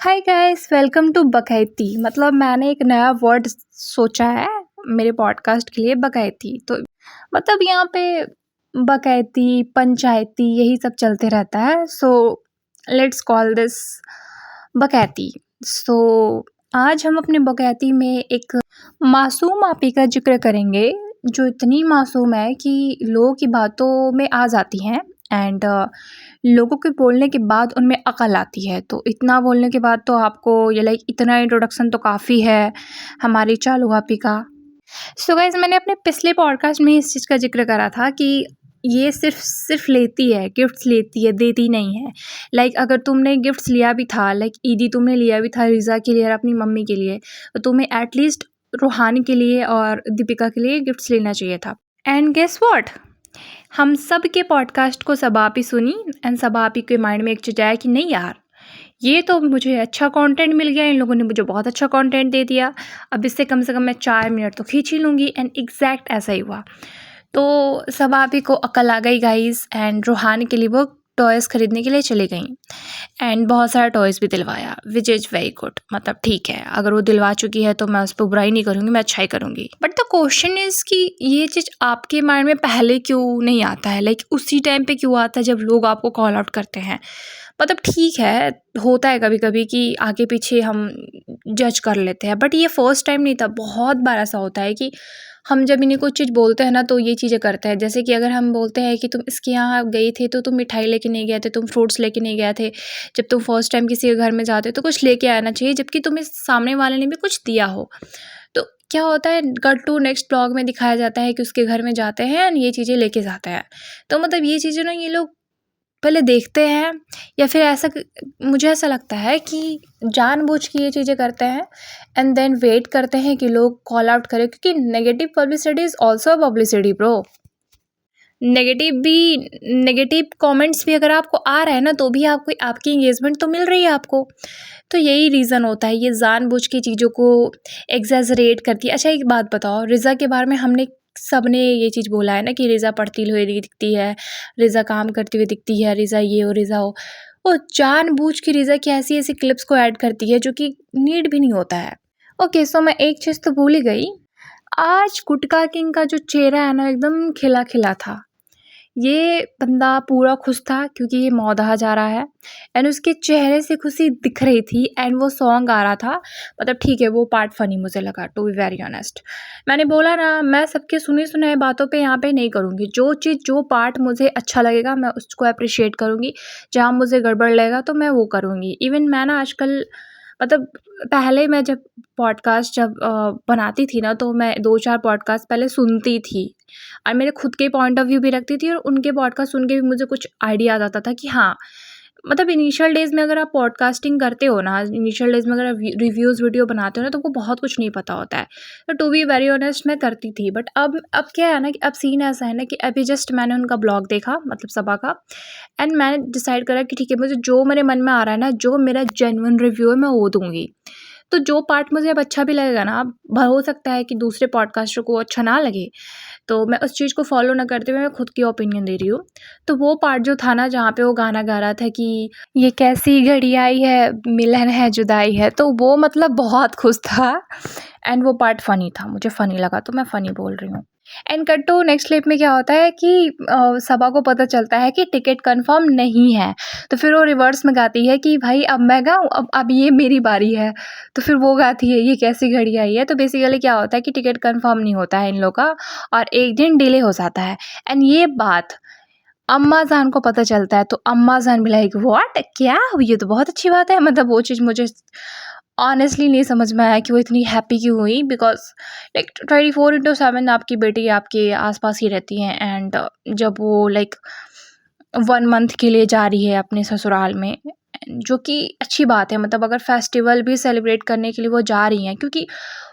Hi guys, welcome to Bakaiti. मतलब मैंने एक नया वर्ड सोचा है मेरे पॉडकास्ट के लिए, बकैती। तो मतलब यहाँ पे बकैती, पंचायती यही सब चलते रहता है। So let's call this Bakaiti. So आज हम अपने बकैती में एक मासूम आपी का जिक्र करेंगे, जो इतनी मासूम है कि लोगों की बातों में आ जाती हैं एंड लोगों के बोलने के बाद उनमें अकल आती है। तो इतना बोलने के बाद तो आपको ये लाइक इतना इंट्रोडक्शन तो काफ़ी है हमारी चालू आपी का। सो गाइस, मैंने अपने पिछले पॉडकास्ट में इस चीज़ का जिक्र करा था कि ये सिर्फ लेती है, गिफ्ट्स लेती है, देती नहीं है। लाइक अगर तुमने गिफ्ट्स लिया भी था, लाइक ईदी तुमने लिया भी था रिज़ा के लिए और अपनी मम्मी के लिए, तो तुम्हें एटलीस्ट रूहानी के लिए और दीपिका के लिए गिफ्ट्स लेना चाहिए था। एंड गेस व्हाट, हम सब के पॉडकास्ट को सब आप ही सुनी एंड सब आप ही के माइंड में एक चीज़ आया कि नहीं यार, ये तो मुझे अच्छा कंटेंट मिल गया, इन लोगों ने मुझे बहुत अच्छा कंटेंट दे दिया, अब इससे कम से कम मैं 4 मिनट तो खींच ही लूँगी। एंड एग्जैक्ट ऐसा ही हुआ। तो सब आप ही को अकल आ गई गाइस, एंड रूहानी के लिए वो टॉयज़ ख़रीदने के लिए चली गई एंड बहुत सारा टॉयज़ भी दिलवाया, विच इज़ वेरी गुड। मतलब ठीक है, अगर वो दिलवा चुकी है तो मैं उस पर बुराई नहीं करूँगी, मैं अच्छा ही करूँगी। बट द क्वेश्चन इज़ कि ये चीज़ आपके माइंड में पहले क्यों नहीं आता है, लाइक उसी टाइम पे क्यों आता है जब लोग आपको कॉल आउट करते हैं। मतलब ठीक है, होता है कभी कभी कि आगे पीछे हम जज कर लेते हैं, बट ये फर्स्ट टाइम नहीं था। बहुत बार ऐसा होता है कि हम जब इन्हें कुछ चीज़ बोलते हैं ना तो ये चीज़ें करते हैं। जैसे कि अगर हम बोलते हैं कि तुम इसके यहाँ गए थे तो तुम मिठाई लेके नहीं गए थे, तुम फ्रूट्स लेके नहीं गए थे, जब तुम फर्स्ट टाइम किसी के घर में जाते हो तो कुछ लेके आना चाहिए, जबकि तुम्हें सामने वाले ने भी कुछ दिया हो। तो क्या होता है, कट टू नेक्स्ट ब्लॉग में दिखाया जाता है कि उसके घर में जाते हैं और ये चीज़ें लेके जाते हैं। तो मतलब ये चीज़ें ना ये लोग पहले देखते हैं, या फिर मुझे ऐसा लगता है कि जानबूझ के ये चीज़ें करते हैं एंड देन वेट करते हैं कि लोग कॉल आउट करें, क्योंकि negative publicity is also publicity bro. Negative comments भी अगर आपको आ रहा है ना, तो भी आपको आपकी एंगेजमेंट तो मिल रही है आपको। तो यही रीज़न होता है, ये जानबूझ के चीज़ों को एग्जैजरेट करती है। अच्छा एक बात बताओ, रिज़ा के बारे में हमने सबने ये चीज़ बोला है ना कि रिज़ा पढ़ती हुई दिखती है, रिज़ा काम करती हुई दिखती है, रिज़ा ये हो, रिज़ा हो। वो जानबूझ के रिज़ा की ऐसी ऐसी क्लिप्स को ऐड करती है जो कि नीड भी नहीं होता है। ओके, सो मैं एक चीज़ तो भूल ही गई। आज गुटका किंग का जो चेहरा है ना, एकदम खिला खिला था। ये बंदा पूरा खुश था क्योंकि ये मौदहा जा रहा है एंड उसके चेहरे से खुशी दिख रही थी एंड वो सॉन्ग आ रहा था। मतलब ठीक है, वो पार्ट फनी मुझे लगा, टू बी वेरी ऑनेस्ट। मैंने बोला ना, मैं सबके सुने सुनाए बातों पे यहाँ पे नहीं करूँगी। जो चीज़ जो पार्ट मुझे अच्छा लगेगा मैं उसको अप्रिशिएट करूँगी, जहाँ मुझे गड़बड़ लगेगा तो मैं वो करूँगी। इवन मैं ना आजकल, मतलब पहले मैं जब पॉडकास्ट बनाती थी ना, तो मैं 2-4 पॉडकास्ट पहले सुनती थी और मेरे खुद के पॉइंट ऑफ व्यू भी रखती थी और उनके पॉडकास्ट सुन के भी मुझे कुछ आइडिया आ जाता था कि हाँ, मतलब इनिशियल डेज़ में अगर आप पॉडकास्टिंग करते हो ना, इनिशियल डेज़ में अगर आप रिव्यूज़ वीडियो बनाते हो ना, तो आपको बहुत कुछ नहीं पता होता है। तो टू बी वेरी ऑनेस्ट मैं करती थी, बट अब क्या है ना कि अब सीन ऐसा है ना कि अभी जस्ट मैंने उनका ब्लॉग देखा, मतलब सबा का, एंड मैंने डिसाइड करा कि ठीक है, मुझे जो मेरे मन में आ रहा है ना, जो मेरा जेन्युइन रिव्यू है मैं वो दूँगी। तो जो पार्ट मुझे अब अच्छा भी लगेगा ना, अब हो सकता है कि दूसरे पॉडकास्टर को अच्छा ना लगे, तो मैं उस चीज़ को फ़ॉलो ना करते हुए मैं खुद की ओपिनियन दे रही हूँ। तो वो पार्ट जो था ना, जहाँ पे वो गाना गा रहा था कि ये कैसी घड़ी आई है, मिलन है जुदाई है, तो वो मतलब बहुत खुश था एंड वो पार्ट फ़नी था, मुझे फ़नी लगा तो मैं फ़नी बोल रही हूँ। And cut to next clip में क्या होता है कि सबा को पता चलता है कि टिकट कंफर्म नहीं है, तो फिर वो रिवर्स में गाती है कि भाई अब मैं गाऊँ, अब ये मेरी बारी है। तो फिर वो गाती है ये कैसी घड़ी आई है। तो बेसिकली क्या होता है कि टिकट कंफर्म नहीं होता है इन लोग का और एक दिन डिले हो जाता है। एंड ये बात अम्मा जान को पता चलता है, तो अम्मा जान भी लाइक व्हाट, क्या, ये तो बहुत अच्छी बात है। मतलब वो चीज़ मुझे ऑनेस्टली नहीं समझ में आया कि वो इतनी हैप्पी क्यों हुई, बिकॉज लाइक 24/7 आपकी बेटी आपके आसपास ही रहती हैं एंड जब वो लाइक 1 मंथ के लिए जा रही है अपने ससुराल में, जो कि अच्छी बात है। मतलब अगर फेस्टिवल भी सेलिब्रेट करने के लिए वो जा रही हैं, क्योंकि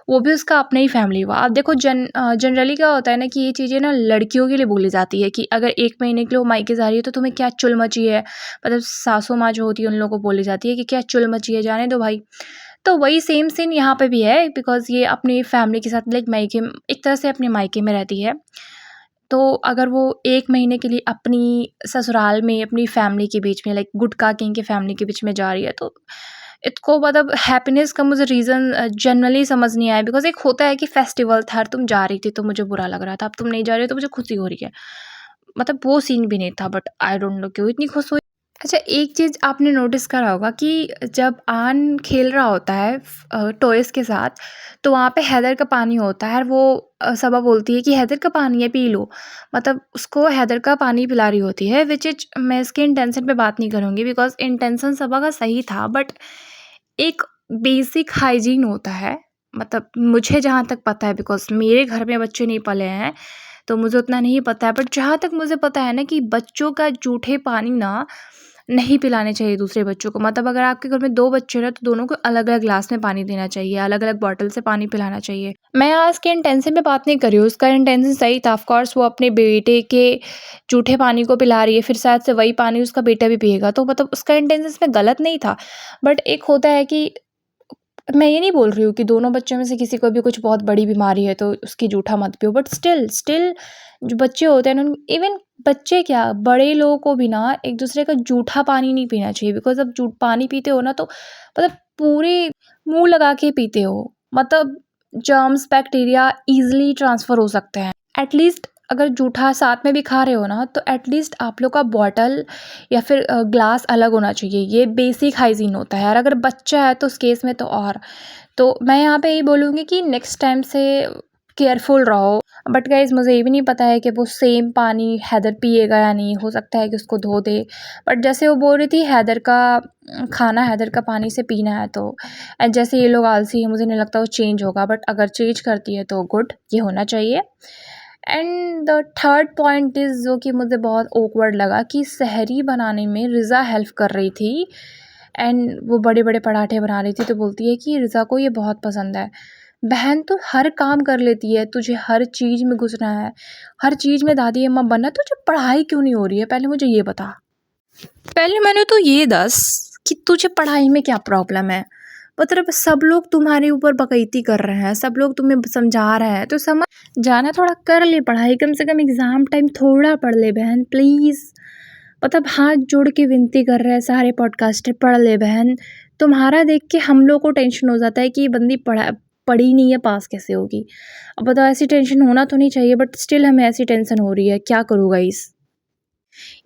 वो भी उसका अपना ही फैमिली हुआ। अब देखो जनरली क्या होता है ना कि ये चीज़ें ना लड़कियों के लिए बोली जाती है कि अगर 1 महीने के लिए वो मायके जा रही है तो तुम्हें क्या चुल मची है। मतलब सासू माँ जो होती है उन लोगों को बोली जाती है कि क्या चुल मची है, जाने दो भाई। तो वही सेम सीन यहाँ पे भी है, बिकॉज़ ये अपनी फैमिली के साथ लाइक मायके, एक तरह से अपने मायके में रहती है। तो अगर वो 1 महीने के लिए अपनी ससुराल में अपनी फैमिली के बीच में, लाइक गुटका किंग के फैमिली के बीच में जा रही है, तो इसको मतलब हैप्पीनेस का मुझे रीज़न जनरली समझ नहीं आया, बिकॉज़ एक होता है कि फेस्टिवल था और तुम जा रही थी तो मुझे बुरा लग रहा था, अब तुम नहीं जा रही हो तो मुझे खुशी हो रही है। मतलब वो सीन भी नहीं था, बट आई डोंट नो क्यों इतनी खुश हुई। अच्छा, एक चीज़ आपने नोटिस करा होगा कि जब आन खेल रहा होता है टॉयज़ के साथ, तो वहाँ पे हैदर का पानी होता है और वो सबा बोलती है कि हैदर का पानी है पी लो। मतलब उसको हैदर का पानी पिला रही होती है, व्हिच इज़ मैं इसके इंटेंशन पे बात नहीं करूँगी बिकॉज़ इंटेंशन सबा का सही था, बट एक बेसिक हाइजीन होता है। मतलब मुझे जहाँ तक पता है, बिकॉज़ मेरे घर में बच्चे नहीं पले हैं, तो मुझे उतना नहीं पता है, बट जहाँ तक मुझे पता है ना कि बच्चों का जूठे पानी ना नहीं पिलाने चाहिए दूसरे बच्चों को। मतलब अगर आपके घर में 2 बच्चे हैं तो दोनों को अलग-अलग ग्लास में पानी देना चाहिए, अलग-अलग बॉटल से पानी पिलाना चाहिए। मैं आज के इंटेंशन पे बात नहीं कर रही हूँ, उसका इंटेंशन सही था, ऑफ कोर्स वो अपने बेटे के जूठे पानी को पिला रही है, फिर शायद से वही पानी उसका बेटा भी पिएगा, तो मतलब उसका इंटेंशन इसमें गलत नहीं था। बट एक होता है कि मैं ये नहीं बोल रही हूँ कि दोनों बच्चों में से किसी को भी कुछ बहुत बड़ी बीमारी है तो उसकी जूठा मत पियो, बट स्टिल स्टिल जो बच्चे होते हैं ना, इवन बच्चे क्या, बड़े लोगों को भी ना एक दूसरे का जूठा पानी नहीं पीना चाहिए, बिकॉज अब जूठ पानी पीते हो ना तो मतलब पूरे मुंह लगा के पीते हो, मतलब जर्म्स बैक्टीरिया इजीली ट्रांसफ़र हो सकते हैं। एटलीस्ट अगर जूठा साथ में भी खा रहे हो ना तो एटलीस्ट आप लोग का बॉटल या फिर ग्लास अलग होना चाहिए, ये बेसिक हाइजीन होता है। और अगर बच्चा है तो उस केस में तो और, तो मैं यहाँ पे यही बोलूँगी कि नेक्स्ट टाइम से केयरफुल रहो। बट गाइज़ मुझे ये भी नहीं पता है कि वो सेम पानी हैदर पिएगा या नहीं, हो सकता है कि उसको धो दे। बट जैसे वो बोल रही थी हैदर का खाना हैदर का पानी से पीना है, तो जैसे ये लोग आलसी हैं, मुझे नहीं लगता वो चेंज होगा, बट अगर चेंज करती है तो गुड, ये होना चाहिए। And the third point is जो कि मुझे बहुत ऑकवर्ड लगा कि सहरी बनाने में रिज़ा हेल्प कर रही थी एंड वो बड़े बड़े पराठे बना रही थी, तो बोलती है कि रिज़ा को ये बहुत पसंद है। बहन तो हर काम कर लेती है, तुझे हर चीज़ में घुसना है, हर चीज़ में दादी अम्मा बनना, तुझे पढ़ाई क्यों नहीं हो रही है, पहले मुझे ये बता। पहले मैंने तो ये दस कि तुझे पढ़ाई में क्या प्रॉब्लम है। मतलब सब लोग तुम्हारे ऊपर बकैती कर रहे हैं, सब लोग तुम्हें समझा रहे हैं, तो समझ जाना, थोड़ा कर ले पढ़ाई, कम से कम एग्ज़ाम टाइम थोड़ा पढ़ ले बहन प्लीज़। मतलब हाथ जोड़ के विनती कर रहे हैं सारे पॉडकास्टर, पढ़ ले बहन। तुम्हारा देख के हम लोग को टेंशन हो जाता है कि ये बंदी पढ़ी नहीं है, पास कैसे होगी। अब बताओ, ऐसी टेंशन होना तो नहीं चाहिए, बट स्टिल हमें ऐसी टेंशन हो रही है, क्या करूँ गाइस।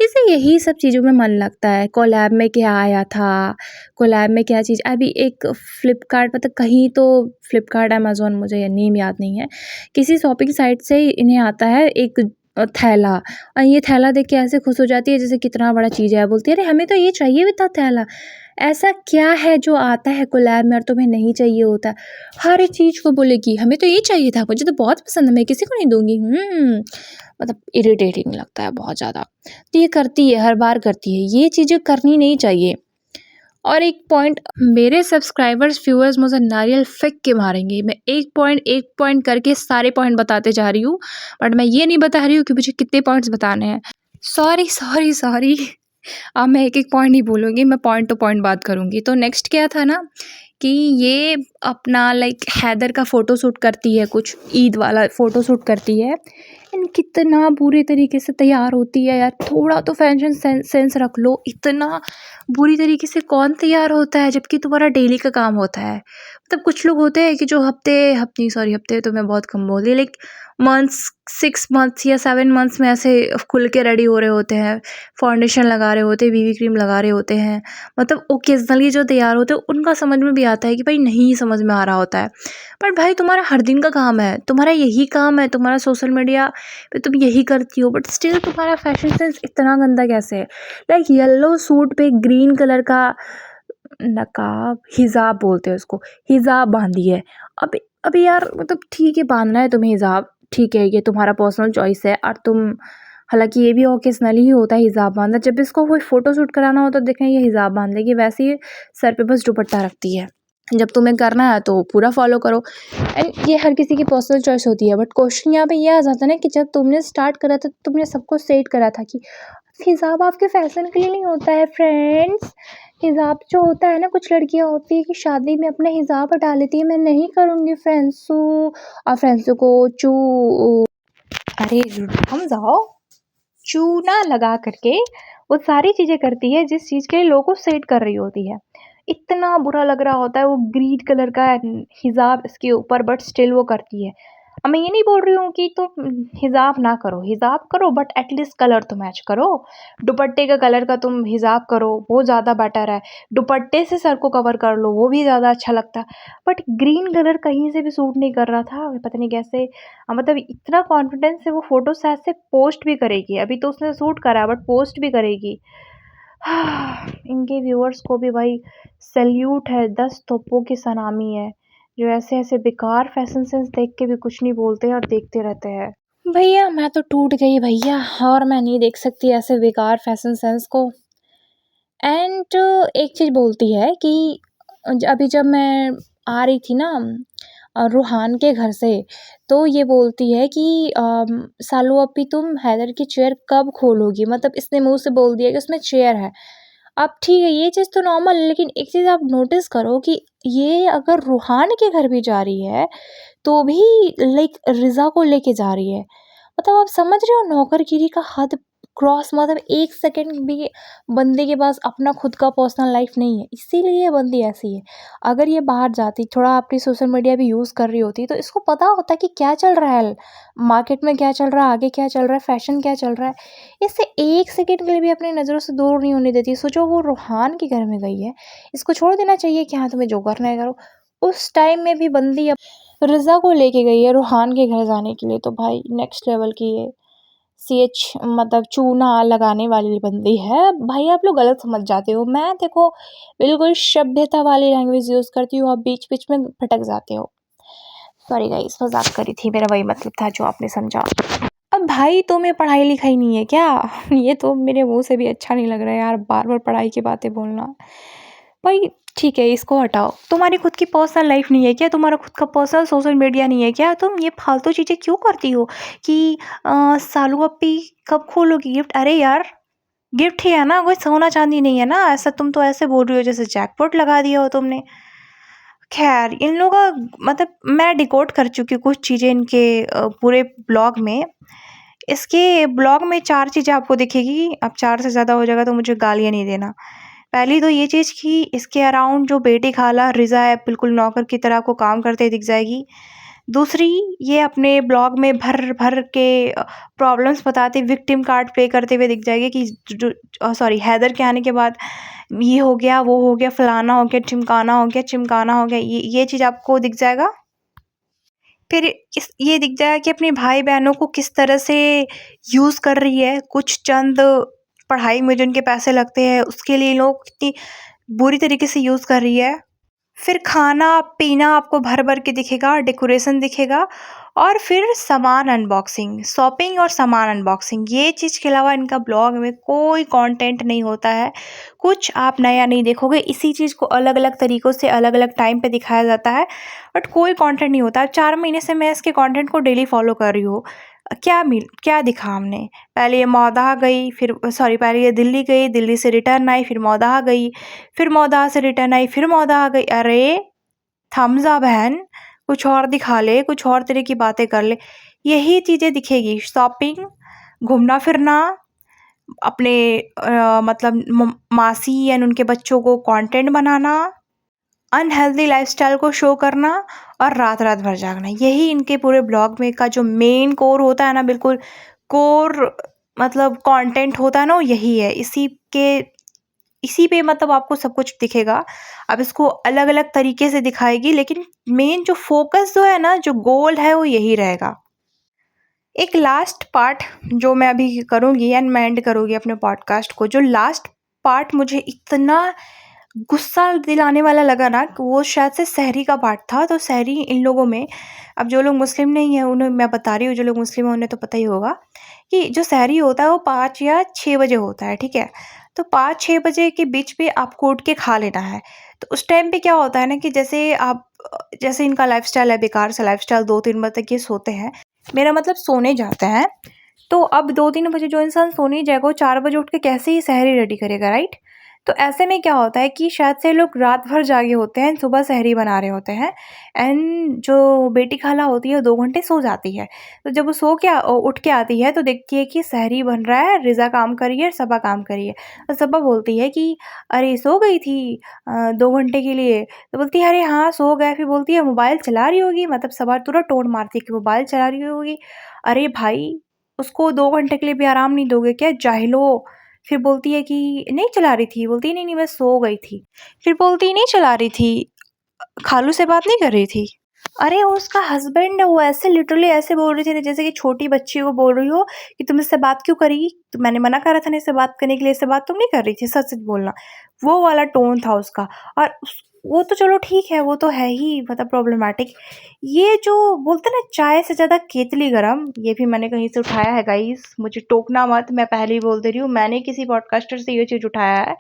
इसे यही सब चीज़ों में मन लगता है, कोलैब में क्या आया था, कोलैब में क्या चीज़, अभी एक फ्लिपकार्ट, मतलब कहीं तो फ्लिपकार्ट अमेज़न, मुझे ये नेम याद नहीं है, किसी शॉपिंग साइट से इन्हें आता है एक थैला, और ये थैला देख के ऐसे खुश हो जाती है जैसे कितना बड़ा चीज़ है, बोलती है अरे हमें तो ये चाहिए भी था थैला। ऐसा क्या है जो आता है कोलैब में और तुम्हें नहीं चाहिए होता? हर एक चीज़ को बोलेगी हमें तो ये चाहिए था, मुझे तो बहुत पसंद है, मैं किसी को नहीं दूँगी। मतलब इरिटेटिंग लगता है बहुत ज़्यादा। तो ये करती है, हर बार करती है, ये चीज़ें करनी नहीं चाहिए। और एक पॉइंट, मेरे सब्सक्राइबर्स व्यूअर्स मुझे नारियल फेंक के मारेंगे, मैं एक पॉइंट करके सारे पॉइंट बताते जा रही हूँ, बट मैं ये नहीं बता रही हूँ कि मुझे कितने पॉइंट्स बताने हैं। Sorry sorry sorry. अब मैं एक एक पॉइंट नहीं बोलूँगी, मैं पॉइंट टू पॉइंट बात करूँगी। तो नेक्स्ट क्या था ना कि ये अपना लाइक हैदर का फ़ोटोशूट करती है, कुछ ईद वाला फ़ोटोशूट करती है, एंड कितना बुरे तरीके से तैयार होती है यार, थोड़ा तो फैशन सेंस रख लो, इतना बुरी तरीके से कौन तैयार होता है जबकि तुम्हारा डेली का काम होता है। मतलब कुछ लोग होते हैं कि जो हफ्ते तो मैं बहुत कम बोल दी, लाइक मंथ्स, 6 मंथ्स या 7 मंथ्स में ऐसे खुल के रेडी हो रहे होते हैं, फाउंडेशन लगा रहे होते हैं, बीबी क्रीम लगा रहे होते हैं, मतलब ओकेजनली जो तैयार होते हैं उनका समझ में भी आता है कि भाई नहीं समझ में आ रहा होता है। पर भाई तुम्हारा हर दिन का काम है, तुम्हारा यही काम है, तुम्हारा सोशल मीडिया पे तुम यही करती हो, बट स्टिल तुम्हारा फैशन सेंस इतना गंदा कैसे है। लाइक येलो सूट पे ग्रीन कलर का नकाब, हिजाब बोलते हैं उसको, हिजाब बांधी है। अब अभी यार मतलब ठीक है, बांधना है तुम्हें हिजाब, ठीक है, ये तुम्हारा पर्सनल चॉइस है, और तुम, हालांकि ये भी ओकेजनली ही होता है हिजाब बांधना, जब इसको कोई फ़ोटो शूट कराना हो तो देखें ये हिजाब बांध लेगी, वैसे ही सर पे बस दुपट्टा रखती है। जब तुम्हें करना है तो पूरा फॉलो करो, एंड ये हर किसी की पर्सनल चॉइस होती है। बट क्वेश्चन यहाँ पे ये आ जाता है ना कि जब तुमने स्टार्ट करा था, तुमने सबको सेट करा था कि हिजाब आपके फैशन के लिए नहीं होता है फ्रेंड्स। हिजाब जो होता है ना, कुछ लड़कियां होती है कि शादी में अपना हिजाब हटा लेती है, मैं नहीं करूँगी फ्रेंड्सू, और फ्रेंड्सू को अरे हम जाओ, चूना लगा करके वो सारी चीज़ें करती है जिस चीज़ के लिए लोगों को सेट कर रही होती है। इतना बुरा लग रहा होता है, वो ग्रीन कलर का हिजाब इसके ऊपर, बट स्टिल वो करती है। अब मैं ये नहीं बोल रही हूँ कि तुम हिजाब ना करो, हिजाब करो, बट एटलीस्ट कलर तो मैच करो। दुपट्टे का कलर का तुम हिजाब करो, वो ज़्यादा बेटर है। दुपट्टे से सर को कवर कर लो, वो भी ज़्यादा अच्छा लगता है। बट ग्रीन कलर कहीं से भी सूट नहीं कर रहा था, पता नहीं कैसे। मतलब इतना कॉन्फिडेंस से वो फोटो शायद से पोस्ट भी करेगी, अभी तो उसने सूट करा बट पोस्ट भी करेगी। इनके व्यूअर्स को भी भाई सैल्यूट है, 10 तोपों की सलामी है, जो ऐसे ऐसे बेकार फैशन सेंस देख के भी कुछ नहीं बोलते और देखते रहते हैं। भैया मैं तो टूट गई भैया, और मैं नहीं देख सकती ऐसे बेकार फैशन सेंस को। एंड एक चीज़ बोलती है कि अभी जब मैं आ रही थी ना रूहान के घर से, तो ये बोलती है कि सालू अप्पी तुम हैदर की चेयर कब खोलोगी, मतलब इसने मुंह से बोल दिया कि उसमें चेयर है। अब ठीक है, ये चीज़ तो नॉर्मल है, लेकिन एक चीज़ आप नोटिस करो कि ये अगर रूहान के घर भी जा रही है तो भी लाइक रिज़ा को लेके जा रही है। मतलब आप समझ रहे हो नौकरगिरी का हद क्रॉस, मतलब 1 सेकंड भी बंदे के पास अपना खुद का पर्सनल लाइफ नहीं है, इसीलिए ये बंदी ऐसी है। अगर ये बाहर जाती, थोड़ा अपनी सोशल मीडिया भी यूज़ कर रही होती, तो इसको पता होता कि क्या चल रहा है, मार्केट में क्या चल रहा है, आगे क्या चल रहा है, फैशन क्या चल रहा है। इससे 1 सेकंड के लिए भी अपनी नज़रों से दूर नहीं होने देती। सोचो वो रूहान के घर में गई है, इसको छोड़ देना चाहिए कि हाँ, तुम्हें जो करना है करो। उस टाइम में भी बंदी अब रिज़ा को लेके गई है रूहान के घर जाने के लिए, तो भाई नेक्स्ट लेवल की ये CH मतलब चूना लगाने वाली बंदी है। भाई आप लोग गलत समझ जाते हो, मैं देखो बिल्कुल सभ्यता वाली लैंग्वेज यूज़ करती हूँ, आप बीच-बीच में भटक जाते हो। सॉरी गाइस, मज़ाक करी थी, मेरा वही मतलब था जो आपने समझा। अब भाई तुम्हें पढ़ाई-लिखाई नहीं है क्या? ये तो मेरे मुँह से भी अच्छा नहीं लग रहा है यार, बार-बार पढ़ाई की बातें बोलना। भाई ठीक है, इसको हटाओ। तुम्हारी खुद की पर्सनल लाइफ नहीं है क्या? तुम्हारा खुद का पर्सनल सोशल मीडिया नहीं है क्या? तुम ये फालतू चीज़ें क्यों करती हो कि सालू अप्पी कब खोलोगी गिफ्ट? अरे यार, गिफ्ट ही है ना, कोई सोना-चांदी नहीं है ना। ऐसा तुम तो ऐसे बोल रही हो जैसे जैकपॉट लगा दिया हो तुमने। खैर, इन लोगों का मतलब मैं डिकोड कर चुकी हूँ कुछ चीज़ें इनके पूरे ब्लॉग में। इसके ब्लॉग में 4 चीज़ें आपको दिखेगी, अब 4 से ज़्यादा हो जाएगा तो मुझे गालियाँ नहीं देना। पहली तो ये चीज़ कि इसके अराउंड जो बेटी खाला रिज़ा है, बिल्कुल नौकर की तरह आपको काम करते दिख जाएगी। दूसरी, ये अपने ब्लॉग में भर-भर के प्रॉब्लम्स बताते, विक्टिम कार्ड प्ले करते हुए दिख जाएगी कि सॉरी, हैदर के आने के बाद ये हो गया, वो हो गया, फलाना हो गया, ढिमकाना हो गया, चिमकाना हो गया, ये चीज़ आपको दिख जाएगा। फिर ये दिख जाएगा कि अपने भाई-बहनों को किस तरह से यूज़ कर रही है, कुछ चंद पढ़ाई में जो उनके पैसे लगते हैं, उसके लिए लोग कितनी बुरी तरीके से यूज़ कर रही है। फिर खाना-पीना आपको भर-भर के दिखेगा, डेकोरेशन दिखेगा, और फिर सामान अनबॉक्सिंग, शॉपिंग और सामान अनबॉक्सिंग, ये चीज़ के अलावा इनका ब्लॉग में कोई कंटेंट नहीं होता है। कुछ आप नया नहीं देखोगे, इसी चीज़ को अलग-अलग तरीकों से अलग-अलग टाइम पे दिखाया जाता है, बट कोई कंटेंट नहीं होता है। 4 महीने से मैं इसके कंटेंट को डेली फॉलो कर रही हूँ। क्या दिखा हमने? पहले ये मौदाह गई, फिर सॉरी, पहले ये दिल्ली गई, दिल्ली से रिटर्न आई, फिर मौदाह गई, फिर मौदाह से रिटर्न आई, फिर मौदाह गई। अरे! थम्स अप बहन, कुछ और दिखा ले, कुछ और तरह की बातें कर ले। यही चीज़ें दिखेगी, शॉपिंग, घूमना-फिरना, अपने मतलब मासी एंड उनके बच्चों को कंटेंट बनाना, अनहेल्दी लाइफ़स्टाइल को शो करना, और रात-रात भर जागना। यही इनके पूरे ब्लॉग में का जो मेन कोर होता है ना, बिल्कुल कोर मतलब कंटेंट होता है ना, वो यही है। इसी पे मतलब आपको सब कुछ दिखेगा। अब इसको अलग-अलग तरीके से दिखाएगी, लेकिन मेन जो फ़ोकस जो है ना, जो गोल है, वो यही रहेगा। एक लास्ट पार्ट जो मैं अभी करूँगी एंड मैं एंड करूँगी अपने पॉडकास्ट को, जो लास्ट पार्ट मुझे इतना गुस्सा दिलाने वाला लगा ना, कि वो शायद से सहरी का पार्ट था। तो सहरी इन लोगों में, अब जो लोग मुस्लिम नहीं हैं उन्हें मैं बता रही हूँ, जो लोग मुस्लिम हैं उन्हें तो पता ही होगा कि जो सहरी होता है वो 5 या 6 बजे होता है, ठीक है? तो 5-6 बजे के बीच में आपको उठ के खा लेना है। तो उस टाइम पे क्या होता है ना कि जैसे इनका लाइफ़स्टाइल है, बेकार सा लाइफ़स्टाइल, 2-3 बजे तक ये सोते हैं। मेरा मतलब सोने जाते हैं। तो अब 2-3 बजे जो इंसान सोने ही जाएगा, वो 4 बजे उठ के कैसे ही सहरी रेडी करेगा, राइट? तो ऐसे में क्या होता है कि शायद से लोग रात भर जागे होते हैं, सुबह सहरी बना रहे होते हैं एंड जो बेटी खाला होती है वो 2 घंटे सो जाती है। तो जब वो उठ के आती है तो देखती है कि सहरी बन रहा है, रिज़ा काम कर रही है और सबा काम कर रही है। तो सबा बोलती है कि अरे सो गई थी 2 घंटे के लिए? तो बोलती है अरे हाँ, सो गए। फिर बोलती है मोबाइल चला रही होगी, मतलब सबा तुरंत टोन मारती है कि मोबाइल चला रही होगी। अरे भाई! उसको 2 घंटे के लिए भी आराम नहीं दोगे क्या जाहिलो? फिर बोलती है कि नहीं चला रही थी, बोलती है नहीं, नहीं मैं सो गई थी। फिर बोलती है नहीं चला रही थी, खालू से बात नहीं कर रही थी। अरे वो उसका हस्बैंड है, वो ऐसे लिटरली ऐसे बोल रही थी जैसे कि छोटी बच्ची को बोल रही हो कि तुम इससे बात क्यों करेगी? तो मैंने मना करा था ना इससे बात करने के लिए, इससे बात तुम नहीं कर रही थी, सच-सच बोलना। वो वाला टोन था उसका। और वो तो चलो ठीक है, वो तो है ही मतलब प्रॉब्लमैटिक। ये जो बोलते हैं ना चाय से ज़्यादा केतली गरम, ये भी मैंने कहीं से उठाया है गाइस, मुझे टोकना मत, मैं पहले ही बोल दे रही हूँ, मैंने किसी पॉडकास्टर से ये चीज़ उठाया है,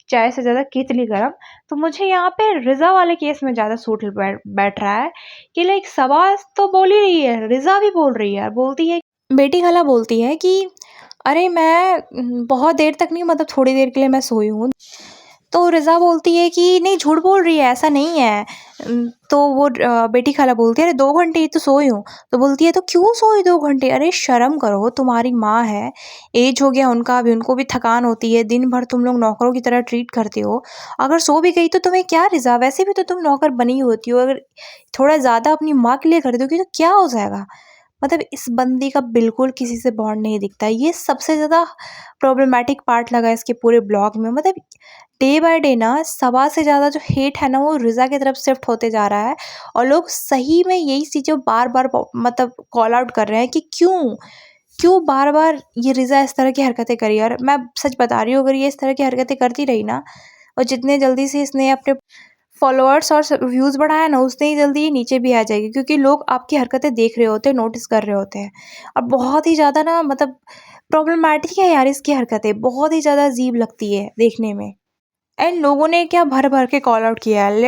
चाय से ज़्यादा केतली गरम। तो मुझे यहाँ पे रिज़ा वाले केस में ज़्यादा सूट बैठ रहा है कि लाइक शबाज़ तो बोल ही रही है, रिज़ा भी बोल रही है, बोलती है बेटी खाला बोलती है कि अरे मैं बहुत देर तक नहीं, मतलब थोड़ी देर के लिए मैं सोई हूँ। तो रिज़ा बोलती है कि नहीं झूठ बोल रही है, ऐसा नहीं है। तो वो बेटी खाला बोलती है अरे 2 घंटे ही तो सोई हूँ। तो बोलती है तो क्यों सोई 2 घंटे? अरे शर्म करो, तुम्हारी माँ है, ऐज हो गया उनका भी, उनको भी थकान होती है, दिन भर तुम लोग नौकरों की तरह ट्रीट करते हो। अगर सो भी गई तो तुम्हें क्या रिज़ा, वैसे भी तो तुम नौकर बनी होती हो, अगर थोड़ा ज़्यादा अपनी माँ के लिए कर दोगी तो क्या हो जाएगा? मतलब इस बंदी का बिल्कुल किसी से बॉन्ड नहीं दिखता। ये सबसे ज़्यादा प्रॉब्लमैटिक पार्ट लगा इसके पूरे ब्लॉग में। मतलब डे बाय डे ना सबा से ज़्यादा जो हेट है ना वो रिज़ा की तरफ शिफ्ट होते जा रहा है और लोग सही में यही चीज़ें बार-बार मतलब कॉल आउट कर रहे हैं कि क्यों बार-बार ये रिज़ा इस तरह की हरकतें करी। और मैं सच बता रही हूँ, अगर ये इस तरह की हरकतें करती रही ना और जितने जल्दी से इसने अपने फॉलोअर्स और व्यूज़ बढ़ाया ना उतनी ही जल्दी ये नीचे भी आ जाएगी, क्योंकि लोग आपकी हरकतें देख रहे होते हैं, नोटिस कर रहे होते हैं। और बहुत ही ज़्यादा ना मतलब प्रॉब्लमैटिक है यार इसकी हरकतें, बहुत ही ज़्यादा अजीब लगती है देखने में। एंड लोगों ने क्या भर-भर के कॉल आउट किया है।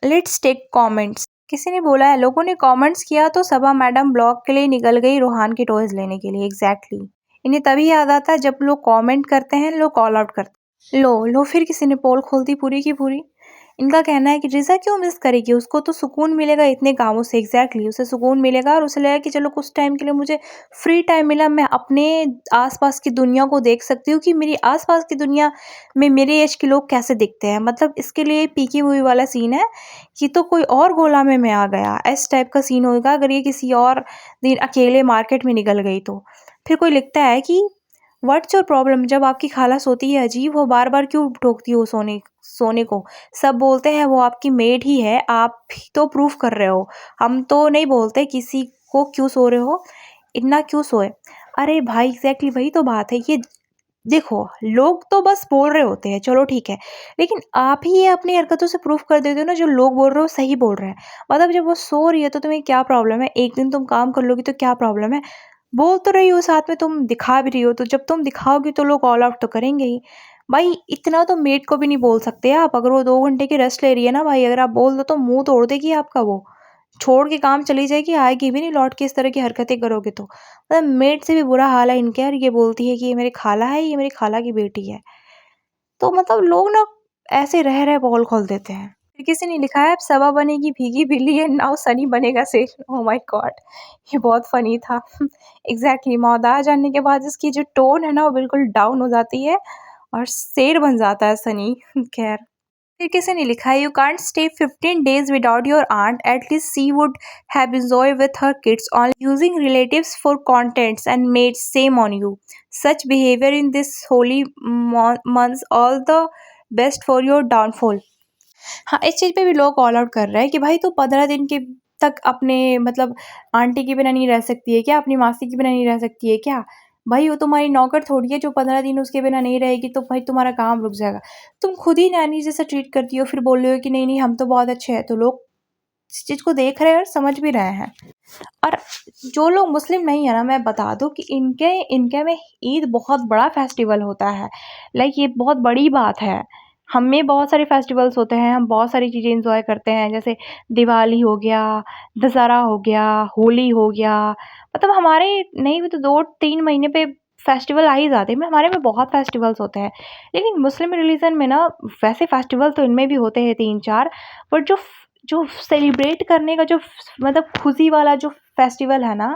Let's take comments. किसी ने बोला है लोगों ने कमेंट्स किया तो सबा मैडम ब्लॉग के लिए निकल गई रोहान के टॉयज लेने के लिए। एग्जैक्टली इन्हें तभी याद आता है जब लोग कमेंट करते हैं, लोग कॉल आउट करते हैं। लो फिर किसी ने पोल खोल दी पूरी की पूरी। इनका कहना है कि रिज़ा क्यों मिस करेगी, उसको तो सुकून मिलेगा इतने कामों से। एग्जैक्टली उसे सुकून मिलेगा और उसे लगेगा कि चलो कुछ टाइम के लिए मुझे फ्री टाइम मिला, मैं अपने आसपास की दुनिया को देख सकती हूँ कि मेरी आसपास की दुनिया में मेरे एज के लोग कैसे दिखते हैं। मतलब इसके लिए पीकी हुई वाला सीन है कि तो कोई और गोला में मैं आ गया, इस टाइप का सीन होगा अगर ये किसी और दिन अकेले मार्केट में निकल गई तो। फिर कोई लिखता है कि व्हाट्स योर प्रॉब्लम, जब आपकी खाला सोती है अजीब हो, बार बार क्यों टोकती हो सोने सोने को? सब बोलते हैं वो आपकी मेड ही है, आप ही तो प्रूफ कर रहे हो, हम तो नहीं बोलते किसी को क्यों सो रहे हो, इतना क्यों सोए। अरे भाई एग्जैक्टली वही तो बात है। ये देखो लोग तो बस बोल रहे होते हैं, चलो ठीक है, लेकिन आप ही ये अपनी हरकतों से प्रूफ कर देते हो ना जो लोग बोल रहे हो सही बोल रहे हैं। मतलब जब वो सो रही है तो तुम्हें क्या प्रॉब्लम है, एक दिन तुम काम कर लोगी तो क्या प्रॉब्लम है? बोल तो रही हो, साथ में तुम दिखा भी रही हो, तो जब तुम दिखाओगी तो लोग ऑल आउट तो करेंगे ही। भाई इतना तो मेड को भी नहीं बोल सकते आप, अगर वो 2 घंटे की रेस्ट ले रही है ना भाई, अगर आप बोल दो तो मुँह तोड़ देगी आपका वो। छोड़ के काम चली जाएगी, आएगी भी नहीं लौट के, इस तरह की हरकतें करोगे तो। मतलब मेड से भी बुरा हाल है इनके यार, ये बोलती है कि ये मेरी खाला है, ये मेरी खाला की बेटी है। तो मतलब लोग ना ऐसे रह पोल खोल देते हैं। फिर किसी ने लिखा है अब सबा बनेगी भीगी बिल्ली एंड नाउ सनी बनेगा शेर। Oh my God! ये बहुत फ़नी था। एग्ज़ैक्टली मौदा जानने के बाद इसकी जो टोन है ना वो बिल्कुल डाउन हो जाती है और शेर बन जाता है सनी। ख़ैर फिर किसी ने लिखा है you can't stay 15 days without your aunt, at least she would have enjoy with her kids only using relatives for contents and made shame on you. Such behavior in this holy months all the best for your downfall. हाँ, इस चीज़ पे भी लोग call out कर रहे हैं कि भाई तू 15 दिन के तक अपने मतलब आंटी के बिना नहीं रह सकती है क्या? अपनी मासी के बिना नहीं रह सकती है क्या? भाई वो तुम्हारी नौकर थोड़ी है जो 15 दिन उसके बिना नहीं रहेगी तो भाई तुम्हारा काम रुक जाएगा। तुम खुद ही नैनी जैसा ट्रीट करती हो, फिर बोल रहे हो कि नहीं-नहीं हम तो बहुत अच्छे हैं। तो लोग इस चीज़ को देख रहे हैं और समझ भी रहे हैं। और जो लोग मुस्लिम नहीं है ना, मैं बता दूँ कि इनके इनके में ईद बहुत बड़ा फेस्टिवल होता है। लाइक ये बहुत बड़ी बात है। हम में बहुत सारे फेस्टिवल्स होते हैं, हम बहुत सारी चीज़ें एन्जॉय करते हैं, जैसे दिवाली हो गया, दशहरा हो गया, होली हो गया। मतलब हमारे नहीं भी तो 2-3 महीने पे फेस्टिवल आ ही जाते हैं। हमारे में बहुत फेस्टिवल्स होते हैं, लेकिन मुस्लिम रिलीजन में ना वैसे फेस्टिवल तो इनमें भी होते हैं 3-4, बट जो जो सेलिब्रेट करने का जो मतलब खुशी वाला जो फेस्टिवल है ना,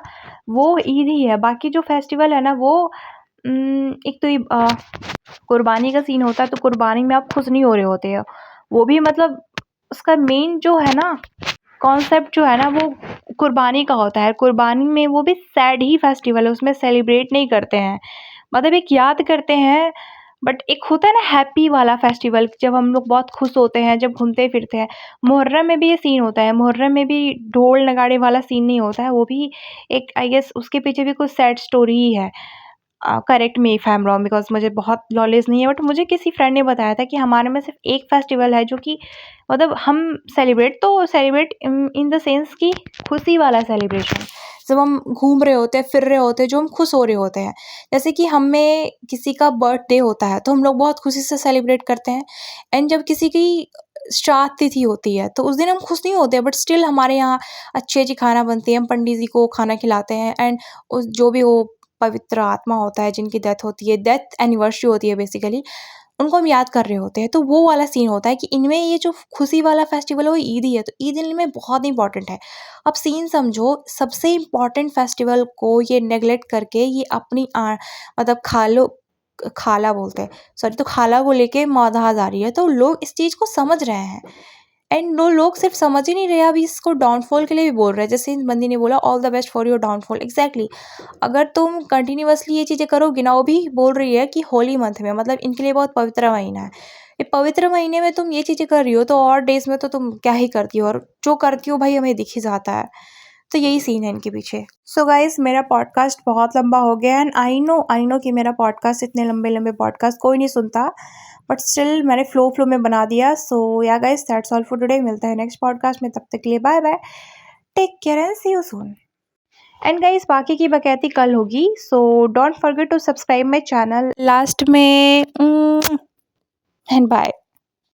वो ईद ही है। बाकी जो फेस्टिवल है ना वो एक तो ये कुर्बानी का सीन होता है, तो कुर्बानी में आप खुश नहीं हो रहे होते हैं। वो भी मतलब उसका मेन जो है ना कॉन्सेप्ट जो है ना वो कुर्बानी का होता है। कुर्बानी में वो भी सैड ही फेस्टिवल है, उसमें सेलिब्रेट नहीं करते हैं, मतलब एक याद करते हैं। बट एक होता है ना हैप्पी वाला फेस्टिवल, जब हम लोग बहुत खुश होते हैं, जब घूमते फिरते हैं। मुहर्रम में भी ये सीन होता है, मुहर्रम में भी ढोल नगाड़े वाला सीन नहीं होता है, वो भी एक आई गेस उसके पीछे भी कुछ सैड स्टोरी ही है। Correct me if I am wrong, because मुझे बहुत नॉलेज नहीं है, बट मुझे किसी फ्रेंड ने बताया था कि हमारे में सिर्फ एक फेस्टिवल है जो कि मतलब हम सेलिब्रेट इन द सेंस कि खुशी वाला सेलिब्रेशन, जब हम घूम रहे होते हैं, फिर रहे होते हैं, जो हम खुश हो रहे होते हैं। जैसे कि हमें किसी का बर्थडे होता है तो हम लोग बहुत खुशी से सेलिब्रेट करते हैं, एंड जब किसी की श्राद्ध तिथि होती है तो उस दिन हम खुश नहीं होते, बट स्टिल हमारे यहाँ अच्छी खाना बनती है, हम पंडित जी को खाना खिलाते हैं, एंड उस जो भी वो पवित्र आत्मा होता है जिनकी डेथ होती है, डेथ एनिवर्सरी होती है बेसिकली, उनको हम याद कर रहे होते हैं। तो वो वाला सीन होता है कि इनमें ये जो खुशी वाला फेस्टिवल है वो ईद ही है, तो ईद इनमें बहुत इंपॉर्टेंट है। अब सीन समझो, सबसे इम्पॉर्टेंट फेस्टिवल को ये नेगलेक्ट करके ये अपनी मतलब खाला बोलते हैं, सॉरी, तो खाला को लेके मौधा जा रही है। तो लोग इस चीज़ को समझ रहे हैं, एंड नो लोग सिर्फ समझ ही नहीं रहे, अभी इसको डाउनफॉल के लिए भी बोल रहे हैं। जैसे इस बंदी ने बोला all the best for your downfall, exactly. अगर तुम कंटिन्यूअसली ये चीज़ें करोगी ना, वो भी बोल रही है कि होली मंथ में, मतलब इनके लिए बहुत पवित्र महीना है, ये पवित्र महीने में तुम ये चीज़ें कर रही हो, तो और डेज में तो तुम क्या ही करती हो, और जो करती हो भाई हमें दिख ही जाता है। तो यही सीन है इनके पीछे। सो गाइज, मेरा पॉडकास्ट बहुत लंबा हो गया, एंड आई नो कि मेरा पॉडकास्ट इतने लंबे लंबे पॉडकास्ट कोई नहीं सुनता, बट स्टिल मैंने फ्लो में बना दिया। So yeah guys, that's all for today. मिलता है नेक्स्ट पॉडकास्ट में, तब तक के लिए bye bye, take care and see you soon. And guys, बाकी की बकैती कल होगी, so don't forget to subscribe my channel last में, एंड बाय।